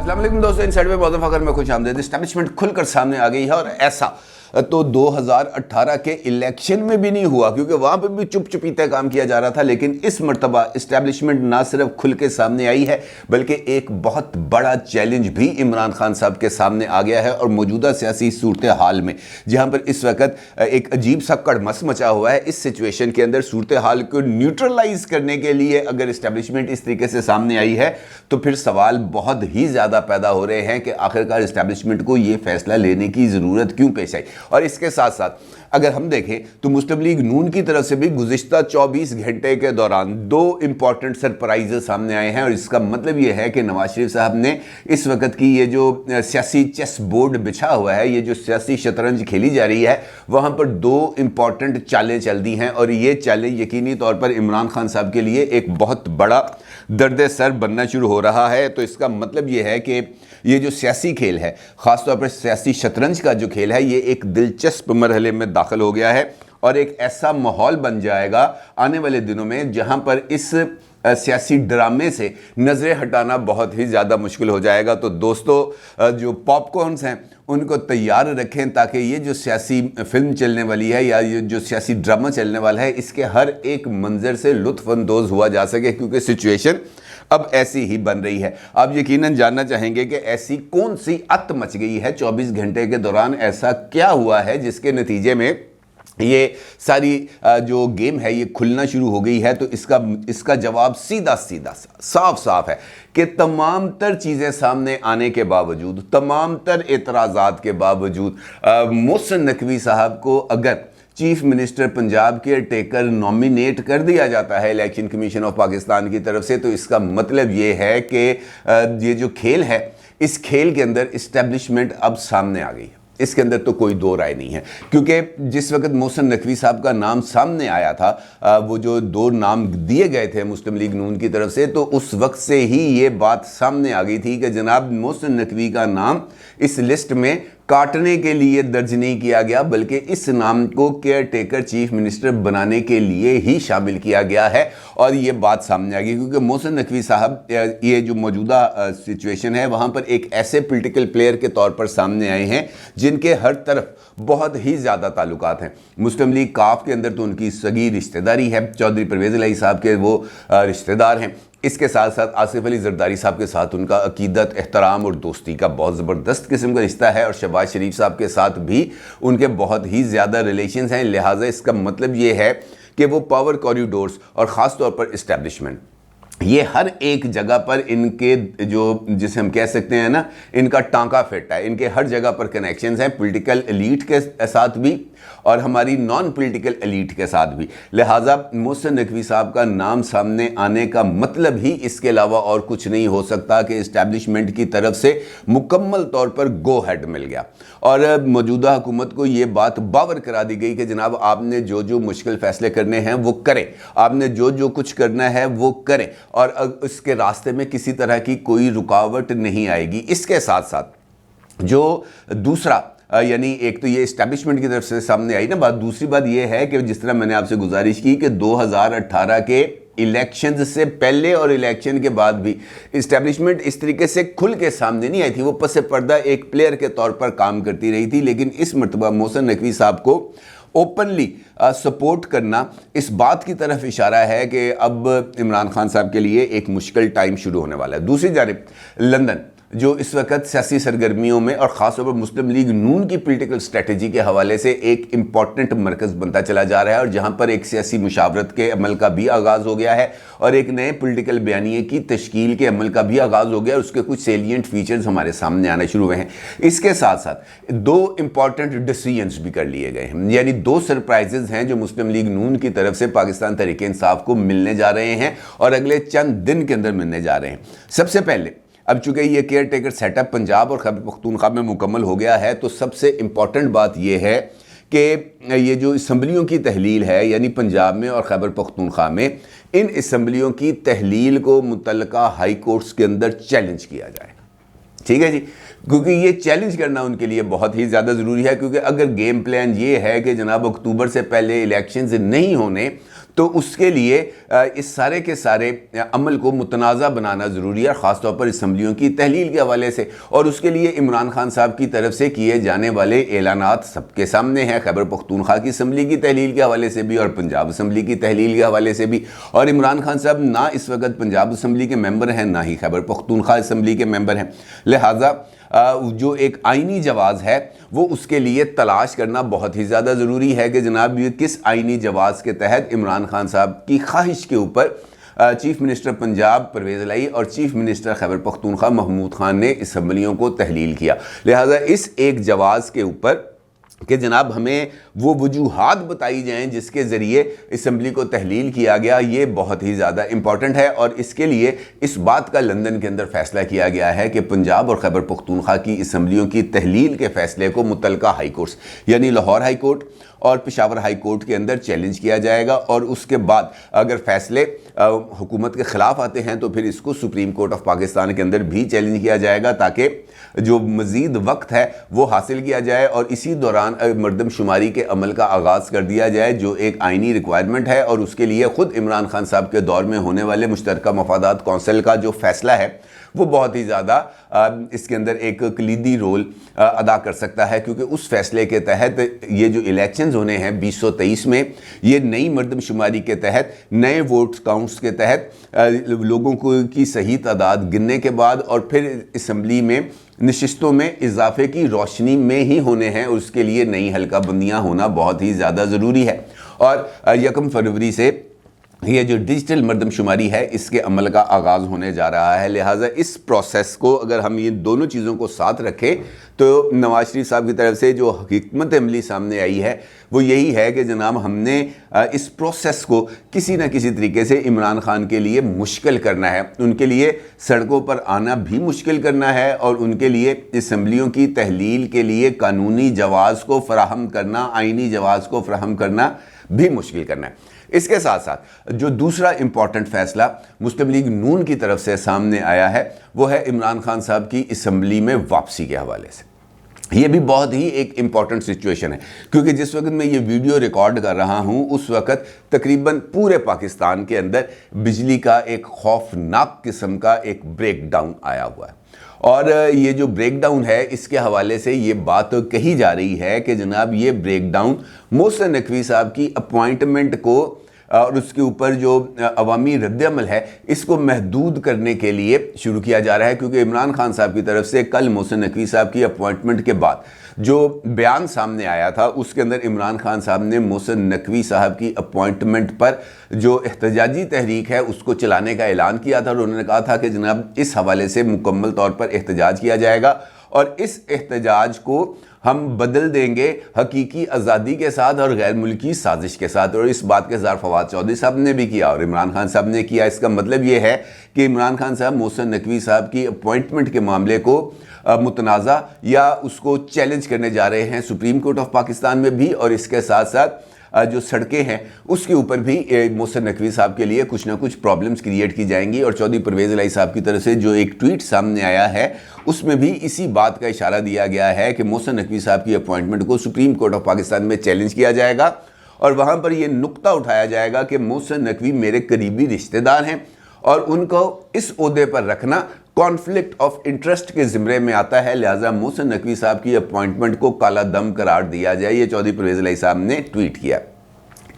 अस्सलाम वालेकुम दोस्तों, इनसाइड में बहुत फखर में खुश आमदीद। एस्टैब्लिशमेंट खुलकर सामने आ गई है और ऐसा तो 2018 के इलेक्शन में भी नहीं हुआ, क्योंकि वहां पर भी चुप चुपीते काम किया जा रहा था। लेकिन इस मर्तबा एस्टैब्लिशमेंट ना सिर्फ खुल के सामने आई है, बल्कि एक बहुत बड़ा चैलेंज भी इमरान खान साहब के सामने आ गया है। और मौजूदा सियासी सूरत हाल में, जहां पर इस वक्त एक अजीब सा कड़मस मचा हुआ है, इस सिचुएशन के अंदर सूरत हाल को न्यूट्रलाइज करने के लिए अगर एस्टैब्लिशमेंट इस तरीके से सामने आई है, तो फिर सवाल बहुत ही ज़्यादा पैदा हो रहे हैं कि आखिरकार एस्टैब्लिशमेंट को ये फैसला लेने की ज़रूरत क्यों पेश आई। और इसके साथ साथ अगर हम देखें तो मुस्लिम लीग नून की तरफ से भी गुज़िश्ता 24 घंटे के दौरान दो इंपॉर्टेंट सरप्राइजेस सामने आए हैं। और इसका मतलब ये है कि नवाज शरीफ साहब ने इस वक्त की ये जो सियासी चेस बोर्ड बिछा हुआ है, ये जो सियासी शतरंज खेली जा रही है, वहाँ पर दो इंपॉर्टेंट चालें चल दी हैं। और ये चालें यकीनी तौर पर इमरान खान साहब के लिए एक बहुत बड़ा दर्द सर बनना शुरू हो रहा है। तो इसका मतलब ये है कि ये जो सियासी खेल है, ख़ासतौर पर सियासी शतरंज का जो खेल है, ये एक दिलचस्प मरहले में दाखिल हो गया है। और एक ऐसा माहौल बन जाएगा आने वाले दिनों में जहां पर इस सियासी ड्रामे से नज़रें हटाना बहुत ही ज़्यादा मुश्किल हो जाएगा। तो दोस्तों, जो पॉपकॉर्न्स हैं उनको तैयार रखें, ताकि ये जो सियासी फिल्म चलने वाली है या ये जो सियासी ड्रामा चलने वाला है, इसके हर एक मंजर से लुत्फ़अंदोज़ हुआ जा सके, क्योंकि सिचुएशन अब ऐसी ही बन रही है। आप यकीनन जानना चाहेंगे कि ऐसी कौन सी अत मच गई है 24 घंटे के दौरान, ऐसा क्या हुआ है जिसके नतीजे में ये सारी जो गेम है ये खुलना शुरू हो गई है। तो इसका जवाब सीधा सीधा साफ साफ है कि तमाम तर चीज़ें सामने आने के बावजूद, तमाम तर एतराज़ात के बावजूद, मोहसिन नकवी साहब को अगर चीफ मिनिस्टर पंजाब के टेकर नॉमिनेट कर दिया जाता है इलेक्शन कमीशन ऑफ पाकिस्तान की तरफ से, तो इसका मतलब ये है कि ये जो खेल है, इस खेल के अंदर इस्टेब्लिशमेंट अब सामने आ गई है। इसके अंदर तो कोई दो राय नहीं है, क्योंकि जिस वक्त मोहसिन नकवी साहब का नाम सामने आया था, वो जो दो नाम दिए गए थे मुस्लिम लीग नून की तरफ से, तो उस वक्त से ही ये बात सामने आ गई थी कि जनाब मोहसिन नकवी का नाम इस लिस्ट में काटने के लिए दर्ज नहीं किया गया, बल्कि इस नाम को केयर टेकर चीफ मिनिस्टर बनाने के लिए ही शामिल किया गया है। और ये बात सामने आ गई क्योंकि मोहसिन नकवी साहब ये जो मौजूदा सिचुएशन है, वहाँ पर एक ऐसे पॉलिटिकल प्लेयर के तौर पर सामने आए हैं जिनके हर तरफ बहुत ही ज़्यादा ताल्लुकात हैं। मुस्लिम लीग काफ के अंदर तो उनकी सगी रिश्तेदारी है, चौधरी परवेज़ इलाही साहब के वो रिश्तेदार हैं। इसके साथ साथ आसिफ अली जरदारी साहब के साथ उनका अकीदत, एहतराम और दोस्ती का बहुत ज़बरदस्त किस्म का रिश्ता है। और शहबाज शरीफ साहब के साथ भी उनके बहुत ही ज़्यादा रिलेशंस हैं। लिहाजा इसका मतलब ये है कि वो पावर कॉरिडोर्स और ख़ास तौर पर इस्टेब्लिशमेंट, ये हर एक जगह पर इनके जो जिसे हम कह सकते हैं ना, इनका टांका फिट है। इनके हर जगह पर कनेक्शंस हैं, पॉलिटिकल एलीट के साथ भी और हमारी नॉन पॉलिटिकल एलीट के साथ भी। लिहाजा मोहसिन नकवी साहब का नाम सामने आने का मतलब ही इसके अलावा और कुछ नहीं हो सकता कि इस्टेब्लिशमेंट की तरफ से मुकम्मल तौर पर गो हेड मिल गया। और मौजूदा हुकूमत को ये बात बावर करा दी गई कि जनाब आपने जो जो मुश्किल फैसले करने हैं वो करें, आपने जो जो कुछ करना है वो करें, और उसके रास्ते में किसी तरह की कोई रुकावट नहीं आएगी। इसके साथ साथ जो दूसरा यानी एक तो ये इस्टेब्लिशमेंट की तरफ से सामने आई ना बात, दूसरी बात ये है कि जिस तरह मैंने आपसे गुजारिश की कि 2018 के इलेक्शन से पहले और इलेक्शन के बाद भी इस्टेब्लिशमेंट इस तरीके से खुल के सामने नहीं आई थी। वो पस पर्दा एक प्लेयर के तौर पर काम करती रही थी। लेकिन इस मरतबा मोहसिन नकवी साहब को ओपनली सपोर्ट करना इस बात की तरफ इशारा है कि अब इमरान खान साहब के लिए एक मुश्किल टाइम शुरू होने वाला है। दूसरी जानिब लंदन जो इस वक्त सियासी सरगर्मियों में और ख़ासतौर पर मुस्लिम लीग नून की पॉलिटिकल स्ट्रेटजी के हवाले से एक इम्पॉर्टेंट मरकज़ बनता चला जा रहा है, और जहां पर एक सियासी मुशावरत के अमल का भी आगाज़ हो गया है और एक नए पॉलिटिकल बयानिए की तश्कील के अमल का भी आगाज़ हो गया और उसके कुछ सेलियंट फीचर्स हमारे सामने आने शुरू हुए हैं। इसके साथ साथ दो इंपॉर्टेंट डिसीजंस भी कर लिए गए हैं, यानी दो सरप्राइजेज हैं जो मुस्लिम लीग नून की तरफ से पाकिस्तान तहरीक इंसाफ को मिलने जा रहे हैं और अगले चंद दिन के अंदर मिलने जा रहे हैं। सबसे पहले, अब चूंकि ये केयर टेकर सेटअप पंजाब और खैबर पख्तूनख्वा में मुकम्मल हो गया है, तो सबसे इम्पॉर्टेंट बात यह है कि ये जो असम्बलियों की तहलील है, यानी पंजाब में और खैबर पख्तूनख्वा में, इन असम्बलियों की तहलील को मुतल्लका हाई कोर्ट्स के अंदर चैलेंज किया जाए। ठीक है जी, क्योंकि ये चैलेंज करना उनके लिए बहुत ही ज़्यादा ज़रूरी है। क्योंकि अगर गेम प्लान ये है कि जनाब अक्टूबर से पहले इलेक्शंस नहीं होने, तो उसके लिए इस सारे के सारे अमल को मुतनाज़ा बनाना ज़रूरी है, ख़ासतौर पर असम्बलियों की तहलील के हवाले से। और उसके लिए इमरान खान साहब की तरफ से किए जाने वाले ऐलानात सबके सामने हैं, खैबर पख्तूनख्वा की असम्बली की तहलील के हवाले से भी और पंजाब असम्बली की तहलील के हवाले से भी। और इमरान खान साहब ना इस वक्त पंजाब असम्बली के मेंबर हैं, ना ही खैबर पख्तूनख्वा असम्बली के मेंबर हैं, लिहाजा जो एक आइनी जवाज़ है वो उसके लिए तलाश करना बहुत ही ज़्यादा ज़रूरी है कि जनाब ये किस आइनी जवाज़ के तहत इमरान खान साहब की ख्वाहिश के ऊपर चीफ मिनिस्टर पंजाब परवेज़ इलाही और चीफ मिनिस्टर खैबर पख्तूनख्वा महमूद खान ने असम्बलियों को तहलील किया। लिहाजा इस एक जवाज़ के ऊपर कि जनाब हमें वो वजूहात बताई जाएं जिसके ज़रिए असम्बली को तहलील किया गया, ये बहुत ही ज़्यादा इंपॉर्टेंट है। और इसके लिए इस बात का लंदन के अंदर फ़ैसला किया गया है कि पंजाब और खैबर पख्तूनख्वा की असम्बलियों की तहलील के फ़ैसले को मुतलका हाई कोर्ट्स यानी लाहौर हाई कोर्ट और पेशावर हाई कोर्ट के अंदर चैलेंज किया जाएगा। और उसके बाद अगर फ़ैसले हुकूमत के ख़िलाफ़ आते हैं तो फिर इसको सुप्रीम कोर्ट ऑफ पाकिस्तान के अंदर भी चैलेंज किया जाएगा, ताकि जो मज़ीद वक्त है वो हासिल किया जाए और इसी दौरान मरदमशुमारी के अमल का आगाज़ कर दिया जाए, जो एक आइनी रिक्वायरमेंट है। और उसके लिए ख़ुद इमरान खान साहब के दौर में होने वाले मुश्तरका मफादात कौंसिल का जो फ़ैसला है वो बहुत ही ज़्यादा इसके अंदर एक कलीदी रोल अदा कर सकता है, क्योंकि उस फैसले के तहत ये जो इलेक्शंस होने हैं 2023 में, ये नई मरदमशुमारी के तहत, नए वोट काउंट्स के तहत लोगों को की सही तादाद गिनने के बाद और फिर असम्बली में नशिस्तों में इजाफे की रोशनी में ही होने हैं। उसके लिए नई हल्का बंदियाँ होना बहुत ही ज़्यादा ज़रूरी है। और 1 फरवरी से ये जो डिजिटल मरदमशुमारी है इसके अमल का आगाज़ होने जा रहा है। लिहाजा इस प्रोसेस को अगर हम ये दोनों चीज़ों को साथ रखें तो नवाज शरीफ साहब की तरफ से जो हिकमत अमली सामने आई है वो यही है कि जनाब हमने इस प्रोसेस को किसी न किसी तरीके से इमरान खान के लिए मुश्किल करना है, उनके लिए सड़कों पर आना भी मुश्किल करना है और उनके लिए असम्बलियों की तहलील के लिए कानूनी जवाज़ को फ़राहम करना, आइनी जवाज़ को फ़राहम करना भी मुश्किल करना है। इसके साथ साथ जो दूसरा इम्पॉर्टेंट फ़ैसला मुस्लिम लीग नून की तरफ से सामने आया है वो है इमरान खान साहब की असम्बली में वापसी के हवाले से। ये भी बहुत ही एक इम्पॉर्टेंट सिचुएशन है, क्योंकि जिस वक्त मैं ये वीडियो रिकॉर्ड कर रहा हूँ उस वक्त तकरीबन पूरे पाकिस्तान के अंदर बिजली का एक खौफनाक किस्म का एक ब्रेक डाउन आया हुआ है। और ये जो ब्रेक डाउन है इसके हवाले से ये बात कही जा रही है कि जनाब ये ब्रेक डाउन मोहसिन नकवी साहब की अपॉइंटमेंट को और उसके ऊपर जो अवामी रद्दअमल है इसको महदूद करने के लिए शुरू किया जा रहा है, क्योंकि इमरान खान साहब की तरफ से कल मोहसिन नकवी साहब की अपॉइंटमेंट के बाद जो बयान सामने आया था उसके अंदर इमरान खान साहब ने मोहसिन नकवी साहब की अपॉइंटमेंट पर जो एहतजाजी तहरीक है उसको चलाने का ऐलान किया था और उन्होंने कहा था कि जनाब इस हवाले से मुकम्मल तौर पर एहतजाज किया जाएगा और इस एहतजाज को हम बदल देंगे हकीकी आज़ादी के साथ और गैर मुल्की साजिश के साथ। और इस बात के इज़हार फवाद चौधरी साहब ने भी किया और इमरान खान साहब ने किया। इसका मतलब ये है कि इमरान खान साहब मोहसिन नकवी साहब की अपॉइंटमेंट के मामले को मुतनाज़ा या उसको चैलेंज करने जा रहे हैं सुप्रीम कोर्ट ऑफ पाकिस्तान में भी, और इसके साथ साथ जो सड़कें हैं उसके ऊपर भी मोहसिन नकवी साहब के लिए कुछ ना कुछ प्रॉब्लम्स क्रिएट की जाएंगी। और चौधरी परवेज़ इलाही साहब की तरफ से जो एक ट्वीट सामने आया है उसमें भी इसी बात का इशारा दिया गया है कि मोहसिन नकवी साहब की अपॉइंटमेंट को सुप्रीम कोर्ट ऑफ पाकिस्तान में चैलेंज किया जाएगा और वहाँ पर यह नुक्ता उठाया जाएगा कि मोहसिन नकवी मेरे करीबी रिश्तेदार हैं और उनको इस ओहदे पर रखना कॉन्फ्लिक्ट ऑफ इंटरेस्ट के ज़िम्मे में आता है, लिहाजा मोहसिन नकवी साहब की अपॉइंटमेंट को काला दम करार दिया जाए। ये चौधरी परवेज़ इलाही साहब ने ट्वीट किया।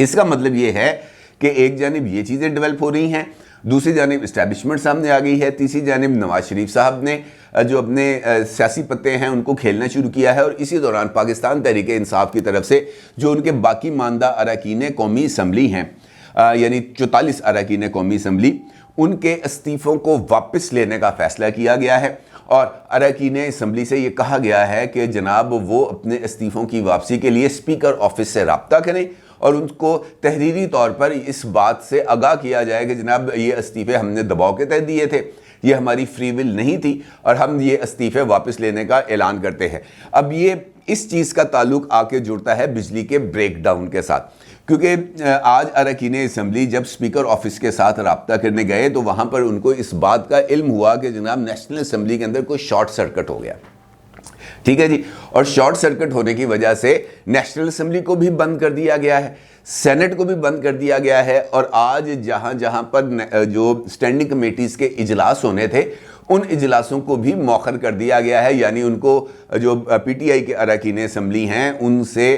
इसका मतलब ये है कि एक जानिब ये चीज़ें डेवलप हो रही हैं, दूसरी जानिब इस्टेब्लिशमेंट सामने आ गई है, तीसरी जानिब नवाज शरीफ साहब ने जो अपने सियासी पत्ते हैं उनको खेलना शुरू किया है। और इसी दौरान पाकिस्तान तहरीक इंसाफ की तरफ से जो उनके बाकी मानदा अरकान कौमी असम्बली हैं यानी 44 अरकान कौमी असम्बली, उनके इस्तीफ़ों को वापस लेने का फ़ैसला किया गया है और अरकान असम्बली से ये कहा गया है कि जनाब वो अपने इस्तीफ़ों की वापसी के लिए स्पीकर ऑफिस से रब्ता करें और उनको तहरीरी तौर पर इस बात से आगाह किया जाए कि जनाब ये इस्तीफ़े हमने दबाव के तहत दिए थे, ये हमारी फ्री विल नहीं थी और हम ये इस्तीफ़े वापस लेने का ऐलान करते हैं। अब ये इस चीज़ का ताल्लुक आके जुड़ता है बिजली के ब्रेक डाउन के साथ, क्योंकि आज अरकान असम्बली जब स्पीकर ऑफिस के साथ रब्ता करने गए तो वहाँ पर उनको इस बात का इल्म हुआ कि जनाब नेशनल असम्बली के अंदर कोई शॉर्ट सर्किट हो गया। ठीक है जी। और शॉर्ट सर्किट होने की वजह से नेशनल असेंबली को भी बंद कर दिया गया है, सेनेट को भी बंद कर दिया गया है, और आज जहां जहां पर जो स्टैंडिंग कमेटीज के इजलास होने थे उन इजलासों को भी मौखर कर दिया गया है। यानी उनको जो पीटीआई के अरकान असेंबली हैं उनसे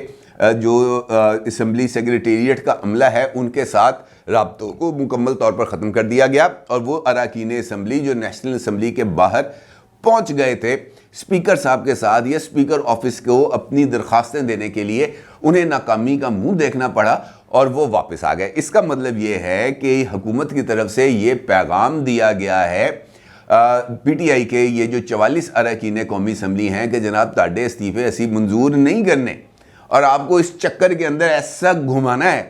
जो असेंबली सेक्रेटेरिएट का अमला है उनके साथ राब्तों को मुकम्मल तौर पर ख़त्म कर दिया गया, और वो अरकान असेंबली जो नेशनल असेंबली के बाहर पहुंच गए थे स्पीकर साहब के साथ या स्पीकर ऑफिस को अपनी दरखास्तें देने के लिए, उन्हें नाकामी का मुंह देखना पड़ा और वो वापस आ गए। इसका मतलब ये है कि हुकूमत की तरफ से ये पैगाम दिया गया है पीटीआई के ये जो 44 अरकान कौमी असम्बली हैं कि जनाब ताड़े इस्तीफे असी मंजूर नहीं करने, और आपको इस चक्कर के अंदर ऐसा घुमाना है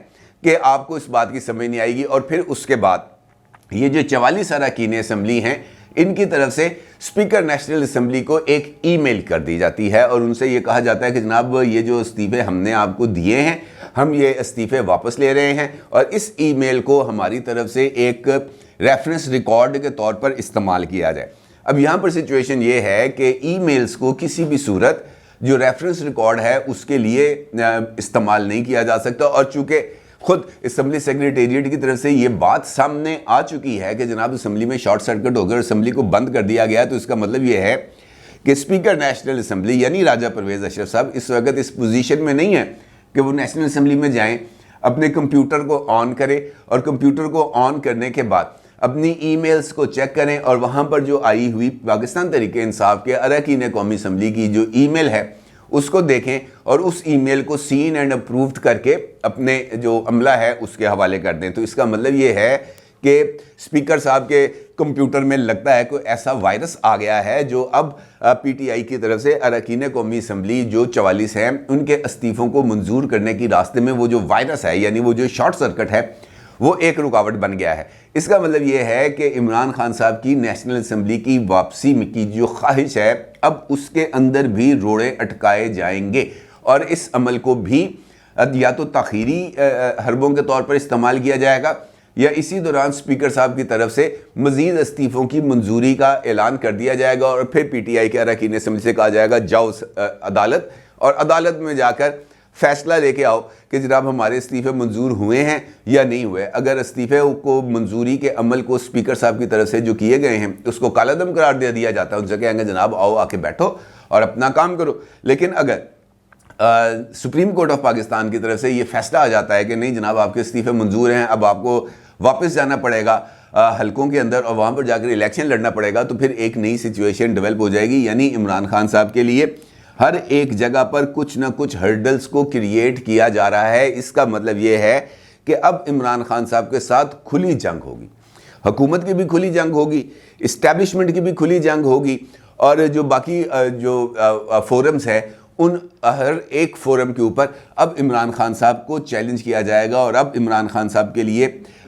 कि आपको इस बात की समझ नहीं आएगी। और फिर उसके बाद ये जो 44 अरकान असम्बली हैं इनकी तरफ से स्पीकर नेशनल असेंबली को एक ईमेल कर दी जाती है और उनसे ये कहा जाता है कि जनाब ये जो इस्तीफे हमने आपको दिए हैं हम ये इस्तीफे वापस ले रहे हैं, और इस ईमेल को हमारी तरफ से एक रेफरेंस रिकॉर्ड के तौर पर इस्तेमाल किया जाए। अब यहाँ पर सिचुएशन ये है कि ईमेल्स को किसी भी सूरत जो रेफरेंस रिकॉर्ड है उसके लिए इस्तेमाल नहीं किया जा सकता, और चूँकि खुद असेंबली सेक्रेटेरिएट की तरफ से ये बात सामने आ चुकी है कि जनाब असेंबली में शॉर्ट सर्किट होकर असेंबली को बंद कर दिया गया, तो इसका मतलब ये है कि स्पीकर नेशनल असेंबली यानी राजा परवेज़ अशरफ साहब इस वक्त इस पोजीशन में नहीं है कि वो नेशनल असेंबली में जाएं, अपने कंप्यूटर को ऑन करें और कंप्यूटर को ऑन करने के बाद अपनी ईमेल्स को चेक करें और वहाँ पर जो आई हुई पाकिस्तान तहरीक इंसाफ के अरकान कौमी असम्बली की जो ईमेल है उसको देखें और उस ईमेल को सीन एंड अप्रूव्ड करके अपने जो अमला है उसके हवाले कर दें। तो इसका मतलब ये है कि स्पीकर साहब के कंप्यूटर में लगता है कोई ऐसा वायरस आ गया है जो अब पीटीआई की तरफ से अरकान कौमी असम्बली जो 44 हैं उनके इस्तीफ़ों को मंजूर करने की रास्ते में वो जो वायरस है यानी वो जो शॉर्ट सर्किट है वो एक रुकावट बन गया है। इसका मतलब ये है कि इमरान खान साहब की नेशनल असेंबली की वापसी की जो ख्वाहिश है अब उसके अंदर भी रोड़े अटकाए जाएंगे और इस अमल को भी या तो ताखीरी हरबों के तौर पर इस्तेमाल किया जाएगा या इसी दौरान स्पीकर साहब की तरफ से मज़ीद इस्तीफ़ों की मंजूरी का ऐलान कर दिया जाएगा और फिर पीटीआई के अरकान असेंबली से कहा जाएगा जाओ अदालत और अदालत में जाकर फैसला लेके आओ कि जनाब हमारे इस्तीफ़े मंजूर हुए हैं या नहीं हुए। अगर इस्तीफ़े को मंजूरी के अमल को स्पीकर साहब की तरफ से जो किए गए हैं उसको कालादम करार दे दिया जाता है, उनसे कहेंगे जनाब आओ आके बैठो और अपना काम करो। लेकिन अगर सुप्रीम कोर्ट ऑफ पाकिस्तान की तरफ से ये फैसला आ जाता है कि नहीं जनाब आपके इस्तीफ़े मंजूर हैं, अब आपको वापस जाना पड़ेगा हलकों के अंदर और वहाँ पर जाकर इलेक्शन लड़ना पड़ेगा, तो फिर एक नई सिचुएशन डेवलप हो जाएगी। यानी इमरान खान साहब के लिए हर एक जगह पर कुछ ना कुछ हर्डल्स को क्रिएट किया जा रहा है। इसका मतलब ये है कि अब इमरान खान साहब के साथ खुली जंग होगी, हुकूमत की भी खुली जंग होगी, इस्टेब्लिशमेंट की भी खुली जंग होगी और जो बाकी जो फोरम्स है उन हर एक फोरम के ऊपर अब इमरान खान साहब को चैलेंज किया जाएगा और अब इमरान खान साहब के लिए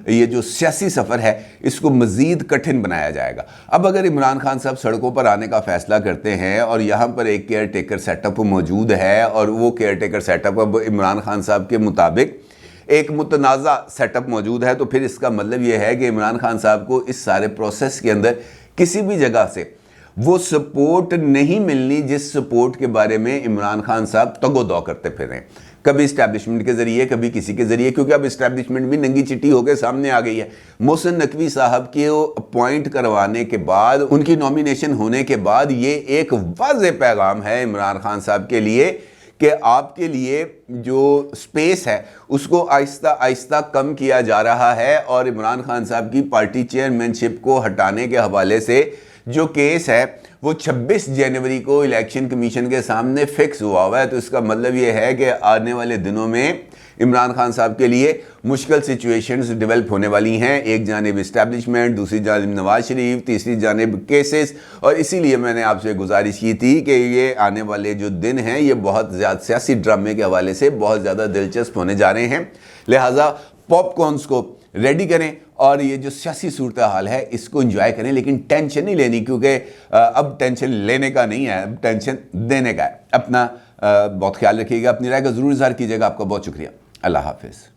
ये जो सियासी सफ़र है इसको मज़ीद कठिन बनाया जाएगा। अब अगर इमरान खान साहब सड़कों पर आने का फ़ैसला करते हैं और यहाँ पर एक केयर टेकर सेटअप मौजूद है और वो केयर टेकर सेटअप अब इमरान खान साहब के मुताबिक एक मुतनाज़ा सेटअप मौजूद है, तो फिर इसका मतलब ये है कि इमरान खान साहब को इस सारे प्रोसेस के अंदर किसी भी जगह से वो सपोर्ट नहीं मिलनी जिस सपोर्ट के बारे में इमरान खान साहब तगोदौ करते फिर रहे हैं, कभी इस्टेब्लिशमेंट के ज़रिए कभी किसी के ज़रिए, क्योंकि अब इस्टेब्लिशमेंट भी नंगी चिट्टी होकर सामने आ गई है। मोहसिन नकवी साहब के अपॉइंट करवाने के बाद उनकी नॉमिनेशन होने के बाद ये एक वाज़ेह पैगाम है इमरान खान साहब के लिए कि आपके लिए जो स्पेस है उसको आहिस्ता आहिस्ता कम किया जा रहा है और इमरान खान साहब की पार्टी चेयरमैनशिप को हटाने के हवाले से जो केस है वो 26 जनवरी को इलेक्शन कमीशन के सामने फिक्स हुआ है। तो इसका मतलब ये है कि आने वाले दिनों में इमरान खान साहब के लिए मुश्किल सिचुएशंस डेवलप होने वाली हैं, एक जानिब इस्टेब्लिशमेंट, दूसरी जानिब नवाज शरीफ, तीसरी जानिब केसेस। और इसीलिए मैंने आपसे गुजारिश की थी कि ये आने वाले जो दिन हैं ये बहुत ज़्यादा सियासी ड्रामे के हवाले से बहुत ज़्यादा दिलचस्प होने जा रहे हैं, लिहाजा पॉपकॉर्न्स को रेडी करें और ये जो सियासी सूरत हाल है इसको एंजॉय करें, लेकिन टेंशन नहीं लेनी क्योंकि अब टेंशन लेने का नहीं है, अब टेंशन देने का है। अपना बहुत ख्याल रखिएगा, अपनी राय का ज़रूर इज़हार कीजिएगा। आपका बहुत शुक्रिया। अल्लाह हाफिज़।